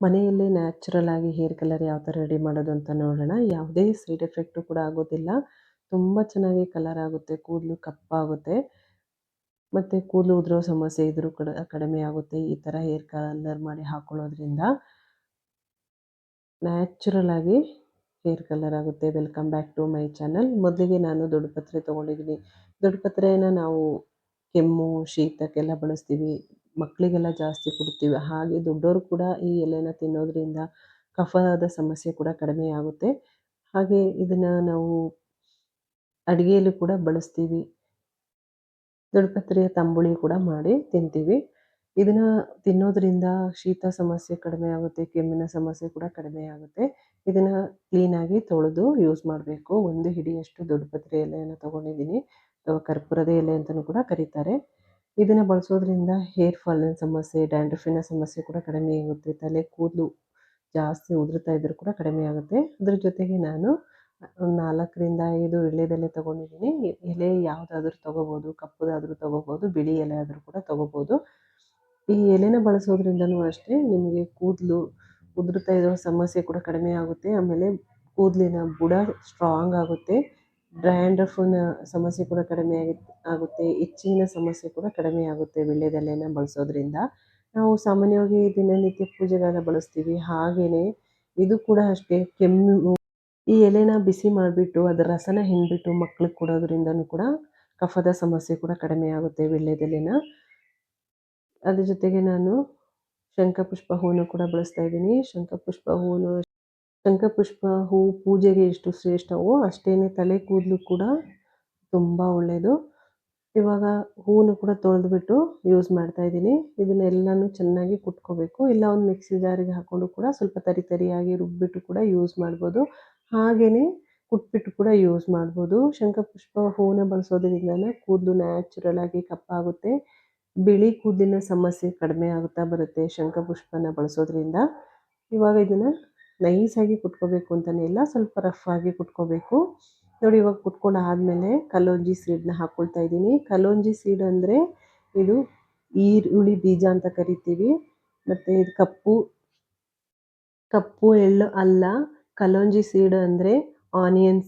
ಮನೆಯಲ್ಲೇ ನ್ಯಾಚುರಲ್ ಆಗಿ hair colour ಯಾವ ಥರ ರೆಡಿ ಮಾಡೋದು ಅಂತ ನೋಡೋಣ. ಯಾವುದೇ ಸೈಡ್ ಎಫೆಕ್ಟು ಕೂಡ ಆಗೋದಿಲ್ಲ. ತುಂಬ ಚೆನ್ನಾಗಿ ಕಲರ್ ಆಗುತ್ತೆ, ಕೂದಲು ಕಪ್ಪಾಗುತ್ತೆ. ಮತ್ತು ಕೂದಲು ಉದುರೋ ಸಮಸ್ಯೆ ಇದ್ರೂ ಕೂಡ ಕಡಿಮೆ ಆಗುತ್ತೆ ಈ ಥರ ಹೇರ್ ಕಲರ್ ಮಾಡಿ ಹಾಕೊಳ್ಳೋದ್ರಿಂದ. ನ್ಯಾಚುರಲ್ ಆಗಿ ಹೇರ್ ಕಲರ್ ಆಗುತ್ತೆ. Welcome back to my channel. ಮೊದಲಿಗೆ ನಾನು ದೊಡ್ಡಪತ್ರೆ ತೊಗೊಂಡಿದ್ದೀನಿ. ದೊಡ್ಡಪತ್ರೆನ ನಾವು ಕೆಮ್ಮು, ಶೀತಕ್ಕೆಲ್ಲ ಬಳಸ್ತೀವಿ. ಮಕ್ಕಳಿಗೆಲ್ಲ ಜಾಸ್ತಿ ಕೊಡ್ತೀವಿ. ಹಾಗೆ ದೊಡ್ಡವರು ಕೂಡ ಈ ಎಲೆನ ತಿನ್ನೋದ್ರಿಂದ ಕಫದ ಸಮಸ್ಯೆ ಕೂಡ ಕಡಿಮೆ ಆಗುತ್ತೆ. ಹಾಗೆ ಇದನ್ನು ನಾವು ಅಡುಗೆಯಲ್ಲೂ ಕೂಡ ಬಳಸ್ತೀವಿ. ದೊಡ್ಡಪತ್ರೆಯ ತಂಬುಳಿ ಕೂಡ ಮಾಡಿ ತಿಂತೀವಿ. ಇದನ್ನು ತಿನ್ನೋದ್ರಿಂದ ಶೀತ ಸಮಸ್ಯೆ ಕಡಿಮೆ ಆಗುತ್ತೆ, ಕೆಮ್ಮಿನ ಸಮಸ್ಯೆ ಕೂಡ ಕಡಿಮೆ ಆಗುತ್ತೆ. ಇದನ್ನು ಕ್ಲೀನಾಗಿ ತೊಳೆದು ಯೂಸ್ ಮಾಡಬೇಕು. 1 ಹಿಡಿಯಷ್ಟು ದೊಡ್ಡಪತ್ರೆ ಎಲೆಯನ್ನು ತೊಗೊಂಡಿದ್ದೀನಿ. ಅಥವಾ ಕರ್ಪೂರದ ಎಲೆ ಅಂತಲೂ ಕೂಡ ಕರೀತಾರೆ. ಇದನ್ನು ಬಳಸೋದ್ರಿಂದ ಹೇರ್ ಫಾಲಿನ ಸಮಸ್ಯೆ, ಡ್ಯಾಂಡ್ರಫಿನ ಸಮಸ್ಯೆ ಕೂಡ ಕಡಿಮೆ ಆಗುತ್ತೆ. ತಲೆ ಕೂದಲು ಜಾಸ್ತಿ ಉದುರ್ತಾ ಇದ್ದರೂ ಕೂಡ ಕಡಿಮೆ ಆಗುತ್ತೆ. ಅದ್ರ ಜೊತೆಗೆ ನಾನು 4ರಿಂದ 5 ವೀಳ್ಯದೆಲೆ ತೊಗೊಂಡಿದ್ದೀನಿ. ಎಲೆ ಯಾವುದಾದ್ರೂ ತೊಗೋಬೋದು, ಕಪ್ಪುದಾದರೂ ತೊಗೋಬೋದು, ಬಿಳಿ ಎಲೆ ಆದರೂ ಕೂಡ ತೊಗೋಬೋದು. ಈ ಎಲೆನ ಬಳಸೋದ್ರಿಂದನೂ ಅಷ್ಟೇ ನಿಮಗೆ ಕೂದಲು ಉದುರ್ತಾ ಇರೋ ಸಮಸ್ಯೆ ಕೂಡ ಕಡಿಮೆ ಆಗುತ್ತೆ. ಆಮೇಲೆ ಕೂದಲಿನ ಬುಡ ಸ್ಟ್ರಾಂಗ್ ಆಗುತ್ತೆ. ಡ್ಯಾಂಡ್ರಫಿನ ಸಮಸ್ಯೆ ಕೂಡ ಕಡಿಮೆ ಆಗುತ್ತೆ. ಹೆಚ್ಚಿನ ಸಮಸ್ಯೆ ಕೂಡ ಕಡಿಮೆ ಆಗುತ್ತೆ ವೀಳ್ಯದೆಲೆನ ಬಳಸೋದ್ರಿಂದ. ನಾವು ಸಾಮಾನ್ಯವಾಗಿ ದಿನನಿತ್ಯ ಪೂಜೆಗೆಲ್ಲ ಬಳಸ್ತೀವಿ. ಹಾಗೆಯೇ ಇದು ಕೂಡ ಅಷ್ಟೇ, ಕೆಮ್ಮು ಈ ಎಲೆನ ಬಿಸಿ ಮಾಡಿಬಿಟ್ಟು ಅದರ ರಸನ ಹಿಂಡಿಬಿಟ್ಟು ಮಕ್ಳಿಗೆ ಕೊಡೋದ್ರಿಂದನೂ ಕೂಡ ಕಫದ ಸಮಸ್ಯೆ ಕೂಡ ಕಡಿಮೆ ಆಗುತ್ತೆ ವೀಳ್ಯದೆಲೆನ. ಅದ್ರ ಜೊತೆಗೆ ನಾನು ಶಂಖಪುಷ್ಪ ಹೂವನ್ನು ಕೂಡ ಬಳಸ್ತಾ ಇದ್ದೀನಿ. ಶಂಖಪುಷ್ಪ ಹೂವು ಪೂಜೆಗೆ ಎಷ್ಟು ಶ್ರೇಷ್ಠವೋ ಅಷ್ಟೇ ತಲೆ ಕೂದಲು ಕೂಡ ತುಂಬ ಒಳ್ಳೆಯದು. ಇವಾಗ ಹೂವನ್ನು ಕೂಡ ತೊಳೆದ್ಬಿಟ್ಟು ಯೂಸ್ ಮಾಡ್ತಾ ಇದ್ದೀನಿ. ಇದನ್ನೆಲ್ಲನೂ ಚೆನ್ನಾಗಿ ಕುಟ್ಕೋಬೇಕು. ಇಲ್ಲ ಒಂದು ಮಿಕ್ಸಿ ಜಾರಿಗೆ ಹಾಕ್ಕೊಂಡು ಕೂಡ ಸ್ವಲ್ಪ ತರಿಯಾಗಿ ರುಬ್ಬಿಟ್ಟು ಕೂಡ ಯೂಸ್ ಮಾಡ್ಬೋದು. ಹಾಗೆಯೇ ಕುಟ್ಬಿಟ್ಟು ಕೂಡ ಯೂಸ್ ಮಾಡ್ಬೋದು. ಶಂಖಪುಷ್ಪ ಹೂವನ್ನ ಬಳಸೋದ್ರಿಂದ ಕೂದಲು ನ್ಯಾಚುರಲ್ ಆಗಿ ಕಪ್ಪಾಗುತ್ತೆ. ಬಿಳಿ ಕೂದಲಿನ ಸಮಸ್ಯೆ ಕಡಿಮೆ ಆಗುತ್ತಾ ಬರುತ್ತೆ ಶಂಖಪುಷ್ಪನ ಬಳಸೋದ್ರಿಂದ. ಇವಾಗ ಇದನ್ನು ನೈಸಾಗಿ ಕುಟ್ಕೋಬೇಕು ಅಂತಲೇ ಇಲ್ಲ, ಸ್ವಲ್ಪ ರಫ್ ಆಗಿ ಕುಟ್ಕೋಬೇಕು. ನೋಡಿ, ಇವಾಗ ಕುಟ್ಕೊಂಡು ಆದಮೇಲೆ ಕಲ್ಲೋಂಜಿ ಸೀಡನ್ನ ಹಾಕ್ಕೊಳ್ತಾ ಇದ್ದೀನಿ. ಕಲ್ಲೋಂಜಿ ಸೀಡ್ ಅಂದರೆ ಇದು ಈರುಳ್ಳಿ ಬೀಜ ಅಂತ ಕರಿತೀವಿ. ಮತ್ತು ಇದು ಕಪ್ಪು ಎಳ್ಳು ಅಲ್ಲ. ಕಲ್ಲೋಂಜಿ ಸೀಡ್ ಅಂದರೆ ಆನಿಯನ್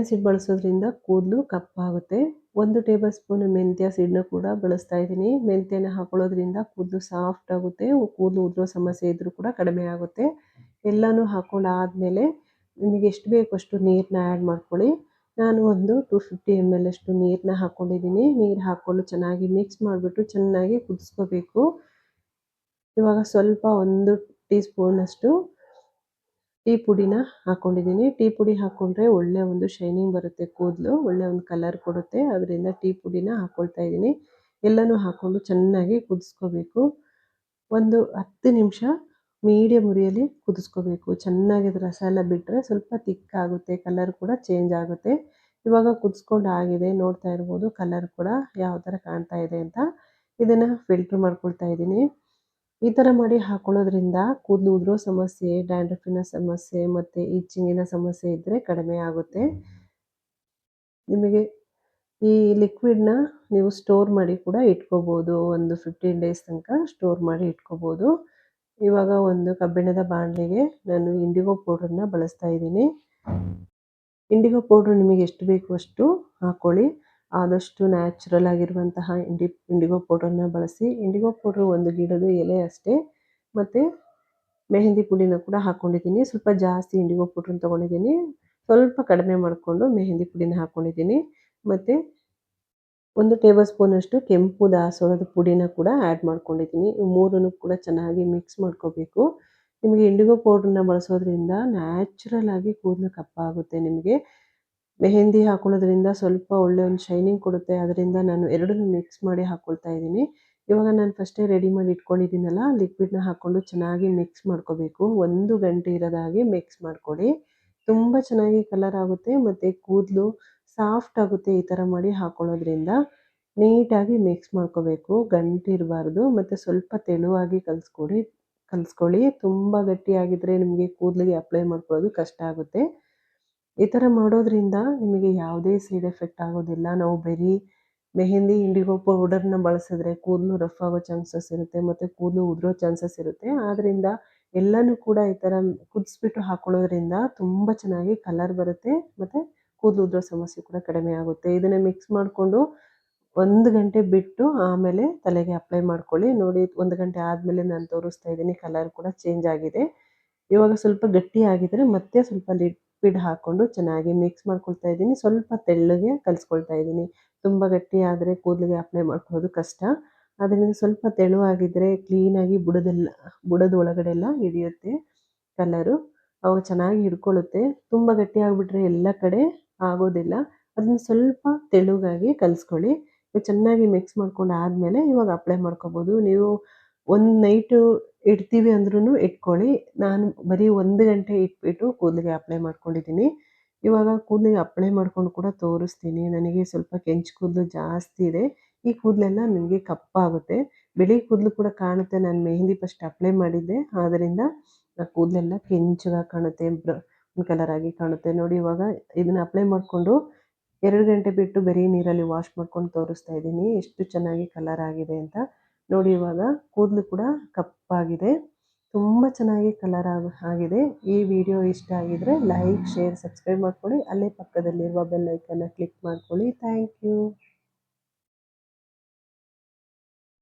ಸೀಡ್ ಬಳಸೋದ್ರಿಂದ ಕೂದಲು ಕಪ್ಪಾಗುತ್ತೆ. 1 ಟೇಬಲ್ ಸ್ಪೂನ್ ಮೆಂತ್ಯ ಸೀಡನ್ನ ಕೂಡ ಬಳಸ್ತಾ ಇದ್ದೀನಿ. ಮೆಂತ್ಯನ ಹಾಕೊಳ್ಳೋದ್ರಿಂದ ಕೂದಲು ಸಾಫ್ಟ್ ಆಗುತ್ತೆ. ಕೂದಲು ಉದುರೋ ಸಮಸ್ಯೆ ಇದ್ದರೂ ಕೂಡ ಕಡಿಮೆ ಆಗುತ್ತೆ. ಎಲ್ಲನೂ ಹಾಕ್ಕೊಂಡು ಆದಮೇಲೆ ನಿಮಗೆ ಎಷ್ಟು ಬೇಕು ಅಷ್ಟು ನೀರನ್ನ ಆ್ಯಡ್ ಮಾಡ್ಕೊಳ್ಳಿ. ನಾನು ಒಂದು 250 ml ಅಷ್ಟು ನೀರನ್ನ ಹಾಕ್ಕೊಂಡಿದ್ದೀನಿ. ನೀರು ಹಾಕ್ಕೊಂಡು ಚೆನ್ನಾಗಿ ಮಿಕ್ಸ್ ಮಾಡಿಬಿಟ್ಟು ಚೆನ್ನಾಗಿ ಕುದಿಸ್ಕೋಬೇಕು. ಇವಾಗ ಸ್ವಲ್ಪ 1 ಟೀ ಸ್ಪೂನಷ್ಟು ಟೀ ಪುಡಿನ ಹಾಕ್ಕೊಂಡಿದ್ದೀನಿ. ಟೀ ಪುಡಿ ಹಾಕ್ಕೊಂಡ್ರೆ ಒಳ್ಳೆ ಒಂದು ಶೈನಿಂಗ್ ಬರುತ್ತೆ, ಕೂದಲು ಒಳ್ಳೆ ಒಂದು ಕಲರ್ ಕೊಡುತ್ತೆ. ಅದರಿಂದ ಟೀ ಪುಡಿನ ಹಾಕ್ಕೊಳ್ತಾ ಇದ್ದೀನಿ. ಎಲ್ಲನೂ ಹಾಕ್ಕೊಂಡು ಚೆನ್ನಾಗಿ ಕುದಿಸ್ಕೋಬೇಕು. ಒಂದು 10 ನಿಮಿಷ ಮೀಡಿಯಮ್ ಉರಿಯಲ್ಲಿ ಕುದಿಸ್ಕೋಬೇಕು. ಚೆನ್ನಾಗಿ ಅದು ರಸ ಎಲ್ಲ ಬಿಟ್ಟರೆ ಸ್ವಲ್ಪ ತಿಕ್ಕಾಗುತ್ತೆ, ಕಲರ್ ಕೂಡ ಚೇಂಜ್ ಆಗುತ್ತೆ. ಇವಾಗ ಕುದಿಸ್ಕೊಂಡು ಆಗಿದೆ, ನೋಡ್ತಾ ಇರ್ಬೋದು ಕಲರ್ ಕೂಡ ಯಾವ ಥರ ಕಾಣ್ತಾ ಇದೆ ಅಂತ. ಇದನ್ನು ಫಿಲ್ಟ್ರ್ ಮಾಡ್ಕೊಳ್ತಾ ಇದ್ದೀನಿ. ಈ ಥರ ಮಾಡಿ ಹಾಕೊಳ್ಳೋದ್ರಿಂದ ಕೂದಲು ಉದುರೋ ಸಮಸ್ಯೆ, ಡ್ಯಾಂಡ್ರಫಿನ ಸಮಸ್ಯೆ ಮತ್ತು ಇಚ್ಚಿಂಗಿನ ಸಮಸ್ಯೆ ಇದ್ದರೆ ಕಡಿಮೆ ಆಗುತ್ತೆ. ನಿಮಗೆ ಈ ಲಿಕ್ವಿಡ್ನ ನೀವು ಸ್ಟೋರ್ ಮಾಡಿ ಕೂಡ ಇಟ್ಕೋಬೋದು. ಒಂದು 15 ಡೇಸ್ ತನಕ ಸ್ಟೋರ್ ಮಾಡಿ ಇಟ್ಕೋಬೋದು. ಇವಾಗ ಒಂದು ಕಬ್ಬಿಣದ ಬಾಣಲೆಗೆ ನಾನು ಇಂಡಿಗೋ ಪೌಡ್ರನ್ನ ಬಳಸ್ತಾ ಇದ್ದೀನಿ. ಇಂಡಿಗೋ ಪೌಡ್ರ್ ನಿಮಗೆ ಎಷ್ಟು ಬೇಕು ಅಷ್ಟು ಹಾಕ್ಕೊಳ್ಳಿ. ಆದಷ್ಟು ನ್ಯಾಚುರಲ್ ಆಗಿರುವಂತಹ ಇಂಡಿಗೋ ಪೌಡ್ರನ್ನ ಬಳಸಿ. ಇಂಡಿಗೋ ಪೌಡ್ರು ಒಂದು ಗಿಡದ ಎಲೆ ಅಷ್ಟೇ. ಮತ್ತು ಮೆಹಂದಿ ಪುಡಿನ ಕೂಡ ಹಾಕ್ಕೊಂಡಿದ್ದೀನಿ. ಸ್ವಲ್ಪ ಜಾಸ್ತಿ ಇಂಡಿಗೋ ಪೌಡ್ರನ್ನ ತೊಗೊಂಡಿದ್ದೀನಿ. ಸ್ವಲ್ಪ ಕಡಿಮೆ ಮಾಡಿಕೊಂಡು ಮೆಹಂದಿ ಪುಡಿನ ಹಾಕ್ಕೊಂಡಿದ್ದೀನಿ. ಮತ್ತು 1 ಟೇಬಲ್ ಸ್ಪೂನಷ್ಟು ಕೆಂಪು ದಾಸವಾಳದ ಪುಡಿನ ಕೂಡ ಆ್ಯಡ್ ಮಾಡ್ಕೊಂಡಿದ್ದೀನಿ. ಇವು ಮೂರನ್ನು ಕೂಡ ಚೆನ್ನಾಗಿ ಮಿಕ್ಸ್ ಮಾಡ್ಕೋಬೇಕು. ನಿಮಗೆ ಇಂಡಿಗೋ ಪೌಡ್ರನ್ನ ಬಳಸೋದ್ರಿಂದ ನ್ಯಾಚುರಲ್ ಆಗಿ ಕೂದಲು ಕಪ್ಪಾಗುತ್ತೆ. ನಿಮಗೆ ಮೆಹಂದಿ ಹಾಕೊಳ್ಳೋದ್ರಿಂದ ಸ್ವಲ್ಪ ಒಳ್ಳೆ ಒಂದು ಶೈನಿಂಗ್ ಕೊಡುತ್ತೆ. ಅದರಿಂದ ನಾನು ಎರಡನ್ನೂ ಮಿಕ್ಸ್ ಮಾಡಿ ಹಾಕ್ಕೊಳ್ತಾ ಇದ್ದೀನಿ. ಇವಾಗ ನಾನು ಫಸ್ಟೇ ರೆಡಿ ಮಾಡಿ ಇಟ್ಕೊಂಡಿದ್ದೀನಲ್ಲ, ಲಿಕ್ವಿಡ್ನ ಹಾಕ್ಕೊಂಡು ಚೆನ್ನಾಗಿ ಮಿಕ್ಸ್ ಮಾಡ್ಕೋಬೇಕು. 1 ಗಂಟೆ ಇರೋದ ಹಾಗೆ ಮಿಕ್ಸ್ ಮಾಡ್ಕೊಳ್ಳಿ. ತುಂಬ ಚೆನ್ನಾಗಿ ಕಲರ್ ಆಗುತ್ತೆ ಮತ್ತು ಕೂದಲು ಸಾಫ್ಟ್ ಆಗುತ್ತೆ. ಈ ಥರ ಮಾಡಿ ಹಾಕ್ಕೊಳ್ಳೋದ್ರಿಂದ ನೀಟಾಗಿ ಮಿಕ್ಸ್ ಮಾಡ್ಕೋಬೇಕು, ಗಂಟು ಇರಬಾರ್ದು. ಮತ್ತು ಸ್ವಲ್ಪ ತೆಳುವಾಗಿ ಕಲಿಸ್ಕೊಳ್ಳಿ. ತುಂಬ ಗಟ್ಟಿಯಾಗಿದ್ದರೆ ನಿಮಗೆ ಕೂದಲಿಗೆ ಅಪ್ಲೈ ಮಾಡ್ಕೊಳ್ಳೋದು ಕಷ್ಟ ಆಗುತ್ತೆ. ಈ ಥರ ಮಾಡೋದ್ರಿಂದ ನಿಮಗೆ ಯಾವುದೇ ಸೈಡ್ ಎಫೆಕ್ಟ್ ಆಗೋದಿಲ್ಲ. ನಾವು ಬರೀ ಮೆಹಂದಿ ಇಂಡಿಗೋ ಪೌಡರ್ನ ಬಳಸಿದ್ರೆ ಕೂದಲು ರಫ್ ಆಗೋ ಚಾನ್ಸಸ್ ಇರುತ್ತೆ ಮತ್ತು ಕೂದಲು ಉದುರೋ ಚಾನ್ಸಸ್ ಇರುತ್ತೆ. ಆದ್ದರಿಂದ ಎಲ್ಲನೂ ಕೂಡ ಈ ಥರ ಕುದಿಸ್ಬಿಟ್ಟು ಹಾಕೊಳ್ಳೋದ್ರಿಂದ ತುಂಬ ಚೆನ್ನಾಗಿ ಕಲರ್ ಬರುತ್ತೆ ಮತ್ತು ಕೂದಲು ಉದುರೋ ಸಮಸ್ಯೆ ಕೂಡ ಕಡಿಮೆ ಆಗುತ್ತೆ. ಇದನ್ನು ಮಿಕ್ಸ್ ಮಾಡಿಕೊಂಡು 1 ಗಂಟೆ ಬಿಟ್ಟು ಆಮೇಲೆ ತಲೆಗೆ ಅಪ್ಲೈ ಮಾಡ್ಕೊಳ್ಳಿ. ನೋಡಿ 1 ಗಂಟೆ ಆದಮೇಲೆ ನಾನು ತೋರಿಸ್ತಾ ಇದ್ದೀನಿ, ಕಲರ್ ಕೂಡ ಚೇಂಜ್ ಆಗಿದೆ. ಇವಾಗ ಸ್ವಲ್ಪ ಗಟ್ಟಿ ಆಗಿದ್ರೆ ಮತ್ತೆ ಸ್ವಲ್ಪ ಲಿಕ್ವಿಡ್ ಹಾಕ್ಕೊಂಡು ಚೆನ್ನಾಗಿ ಮಿಕ್ಸ್ ಮಾಡ್ಕೊಳ್ತಾ ಇದ್ದೀನಿ. ಸ್ವಲ್ಪ ತೆಳ್ಳಗೆ ಕಲಿಸ್ಕೊಳ್ತಾ ಇದ್ದೀನಿ. ತುಂಬ ಗಟ್ಟಿ ಆದರೆ ಕೂದಲಿಗೆ ಅಪ್ಲೈ ಮಾಡ್ಕೊಳ್ಳೋದು ಕಷ್ಟ. ಅದರಿಂದ ಸ್ವಲ್ಪ ತೆಳುವಾಗಿದ್ದರೆ ಕ್ಲೀನಾಗಿ ಬುಡದ ಒಳಗಡೆ ಎಲ್ಲ ಹಿಡಿಯುತ್ತೆ ಕಲರು. ಅವಾಗ ಚೆನ್ನಾಗಿ ಹಿಡ್ಕೊಳ್ಳುತ್ತೆ. ತುಂಬ ಗಟ್ಟಿ ಆಗಿಬಿಟ್ರೆ ಎಲ್ಲ ಕಡೆ ಆಗೋದಿಲ್ಲ. ಅದನ್ನು ಸ್ವಲ್ಪ ತೆಳುಗಾಗಿ ಕಲಿಸ್ಕೊಳ್ಳಿ. ಚೆನ್ನಾಗಿ ಮಿಕ್ಸ್ ಮಾಡ್ಕೊಂಡು ಆದಮೇಲೆ ಇವಾಗ ಅಪ್ಲೈ ಮಾಡ್ಕೊಬೋದು. ನೀವು ಒಂದು ನೈಟು ಇಡ್ತೀವಿ ಅಂದ್ರೂ ಇಟ್ಕೊಳ್ಳಿ. ನಾನು ಬರೀ 1 ಗಂಟೆ ಇಟ್ಬಿಟ್ಟು ಕೂದಲಿಗೆ ಅಪ್ಲೈ ಮಾಡ್ಕೊಂಡಿದ್ದೀನಿ. ಇವಾಗ ಕೂದಲಿಗೆ ಅಪ್ಲೈ ಮಾಡ್ಕೊಂಡು ಕೂಡ ತೋರಿಸ್ತೀನಿ. ನನಗೆ ಸ್ವಲ್ಪ ಕೆಂಚು ಕೂದಲು ಜಾಸ್ತಿ ಇದೆ. ಈ ಕೂದಲೆಲ್ಲ ನನಗೆ ಕಪ್ಪಾಗುತ್ತೆ. ಬಿಳಿ ಕೂದಲು ಕೂಡ ಕಾಣುತ್ತೆ. ನಾನು ಮೆಹಂದಿ ಫಸ್ಟ್ ಅಪ್ಲೈ ಮಾಡಿದ್ದೆ, ಆದ್ದರಿಂದ ಕೂದಲೆಲ್ಲ ಕೆಂಚಗಾಗಿ ಕಾಣುತ್ತೆ, ಬ್ರೌನ್ ಕಲರ್ ಆಗಿ ಕಾಣುತ್ತೆ. ನೋಡಿ ಇವಾಗ ಇದನ್ನು ಅಪ್ಲೈ ಮಾಡಿಕೊಂಡು 2 ಗಂಟೆ ಬಿಟ್ಟು ಬರೀ ನೀರಲ್ಲಿ ವಾಶ್ ಮಾಡ್ಕೊಂಡು ತೋರಿಸ್ತಾ ಇದ್ದೀನಿ ಎಷ್ಟು ಚೆನ್ನಾಗಿ ಕಲರ್ ಆಗಿದೆ ಅಂತ. ನೋಡಿ ಇವಾಗ ಕೂದಲು ಕೂಡ ಕಪ್ಪಾಗಿದೆ, ತುಂಬ ಚೆನ್ನಾಗಿ ಕಲರ್ ಆಗಿದೆ. ಈ ವಿಡಿಯೋ ಇಷ್ಟ ಆಗಿದ್ರೆ ಲೈಕ್, ಶೇರ್, ಸಬ್ಸ್ಕ್ರೈಬ್ ಮಾಡ್ಕೊಳ್ಳಿ. ಅಲ್ಲೇ ಪಕ್ಕದಲ್ಲಿರುವ ಬೆಲ್ ಐಕನ್ನ ಕ್ಲಿಕ್ ಮಾಡ್ಕೊಳ್ಳಿ. Thank you.